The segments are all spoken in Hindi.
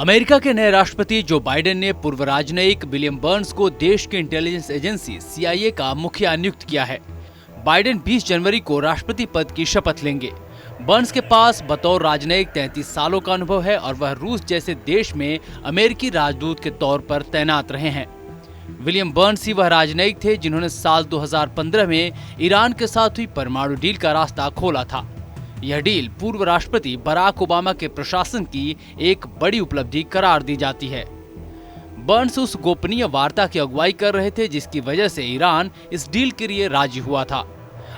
अमेरिका के नए राष्ट्रपति जो बाइडेन ने पूर्व राजनयिक विलियम बर्न्स को देश की इंटेलिजेंस एजेंसी CIA का मुखिया नियुक्त किया है। बाइडेन 20 जनवरी को राष्ट्रपति पद की शपथ लेंगे। बर्न्स के पास बतौर राजनयिक 33 सालों का अनुभव है और वह रूस जैसे देश में अमेरिकी राजदूत के तौर पर तैनात रहे हैं। विलियम बर्न्स ही वह राजनयिक थे जिन्होंने साल 2015 में ईरान के साथ हुई परमाणु डील का रास्ता खोला था। यह डील पूर्व राष्ट्रपति बराक ओबामा के प्रशासन की एक बड़ी उपलब्धि करार दी जाती है। बर्न्स उस गोपनीय वार्ता की अगुवाई कर रहे थे जिसकी वजह से ईरान इस डील के लिए राजी हुआ था।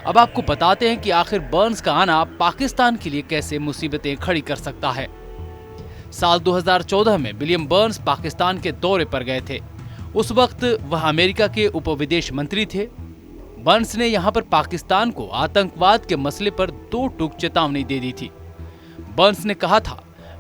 अब आपको बताते हैं कि आखिर बर्न्स का आना पाकिस्तान के लिए कैसे मुसीबतें खड़ी कर सकता है। साल 2014 में विलियम बर्न्स पाकिस्तान के दौरे पर गए थे। उस वक्त वह अमेरिका के उप विदेश मंत्री थे। बर्न्स ने यहां पर पाकिस्तान को आतंकवाद के मसले पर 2 टूक चेतावनी दे दी थी। बर्न्स ने कहा था,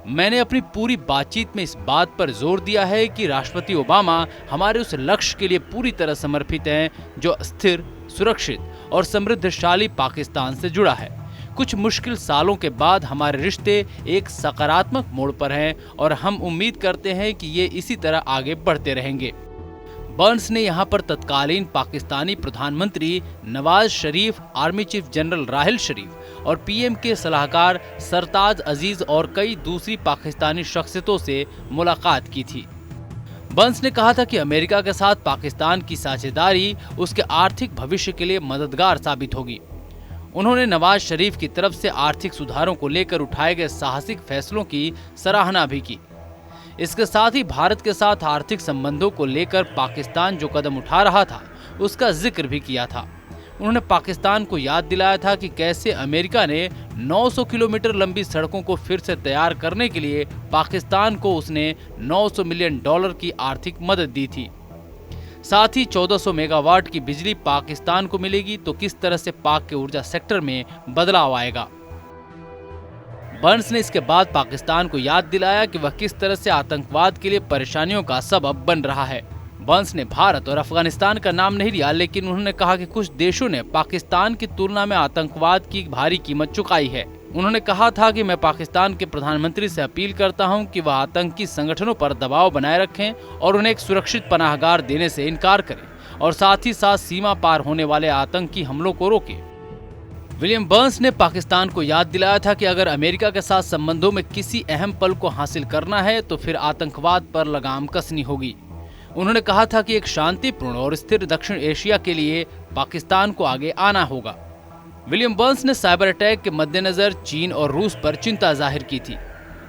मैंने अपनी पूरी बातचीत में इस बात पर जोर दिया है कि राष्ट्रपति ओबामा हमारे उस लक्ष्य के लिए पूरी तरह समर्पित हैं जो स्थिर, सुरक्षित और समृद्धशाली पाकिस्तान से जुड़ा है। कुछ मुश्किल सालों के बाद हमारे रिश्ते एक सकारात्मक मोड़ पर हैं और हम उम्मीद करते हैं कि ये इसी तरह आगे बढ़ते रहेंगे। बर्न्स ने यहां पर तत्कालीन पाकिस्तानी प्रधानमंत्री Nawaz Sharif, army chief general Rahil शरीफ और PM के सलाहकार सरताज अजीज और कई दूसरी पाकिस्तानी शख्सियतों से मुलाकात की थी। बर्न्स ने कहा था कि अमेरिका के साथ पाकिस्तान की साझेदारी उसके आर्थिक भविष्य के लिए मददगार साबित होगी। उन्होंने नवाज शरीफ की तरफ से आर्थिक सुधारों को लेकर उठाए गए साहसिक फैसलों की सराहना भी की। इसके साथ ही भारत के साथ आर्थिक संबंधों को लेकर पाकिस्तान जो कदम उठा रहा था उसका जिक्र भी किया था। उन्होंने पाकिस्तान को याद दिलाया था कि कैसे अमेरिका ने 900 किलोमीटर लंबी सड़कों को फिर से तैयार करने के लिए पाकिस्तान को उसने $900 मिलियन की आर्थिक मदद दी थी। साथ ही 1400 मेगावाट की बिजली पाकिस्तान को मिलेगी तो किस तरह से पाक के ऊर्जा सेक्टर में बदलाव आएगा। बर्न्स ने इसके बाद पाकिस्तान को याद दिलाया कि वह किस तरह से आतंकवाद के लिए परेशानियों का सबब बन रहा है। बर्न्स ने भारत और अफगानिस्तान का नाम नहीं लिया, लेकिन उन्होंने कहा कि कुछ देशों ने पाकिस्तान की तुलना में आतंकवाद की भारी कीमत चुकाई है। उन्होंने कहा था कि मैं पाकिस्तान के प्रधानमंत्री से अपील करता हूं कि वह आतंकी संगठनों पर दबाव बनाए रखें और उन्हें एक सुरक्षित पनाहगार देने से इनकार करें और साथ ही साथ सीमा पार होने वाले आतंकी हमलों को रोकें। विलियम बर्न्स ने पाकिस्तान को याद दिलाया था कि अगर अमेरिका के साथ संबंधों में किसी अहम पल को हासिल करना है तो फिर आतंकवाद पर लगाम कसनी होगी। उन्होंने कहा था कि एक शांतिपूर्ण और स्थिर दक्षिण एशिया के लिए पाकिस्तान को आगे आना होगा। विलियम बर्न्स ने साइबर अटैक के मद्देनजर चीन और रूस पर चिंता जाहिर की थी।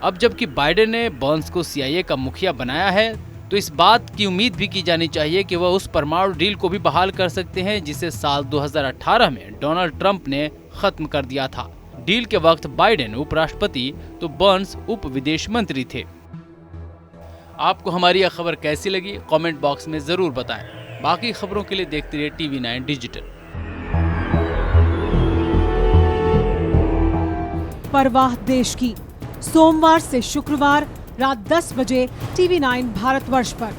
अब जबकि बाइडेन ने बर्न्स को CIA का मुखिया बनाया है तो इस बात की उम्मीद भी की जानी चाहिए कि वह उस परमाणु डील को भी बहाल कर सकते हैं जिसे साल 2018 में डोनाल्ड ट्रंप ने खत्म कर दिया था। डील के वक्त बाइडेन उपराष्ट्रपति तो बर्न्स उप विदेश मंत्री थे। आपको हमारी यह खबर कैसी लगी कमेंट बॉक्स में जरूर बताएं। बाकी खबरों के लिए देखते रहिए TV9 डिजिटल। परवाह देश की, सोमवार से शुक्रवार रात 10 बजे TV9 भारतवर्ष पर।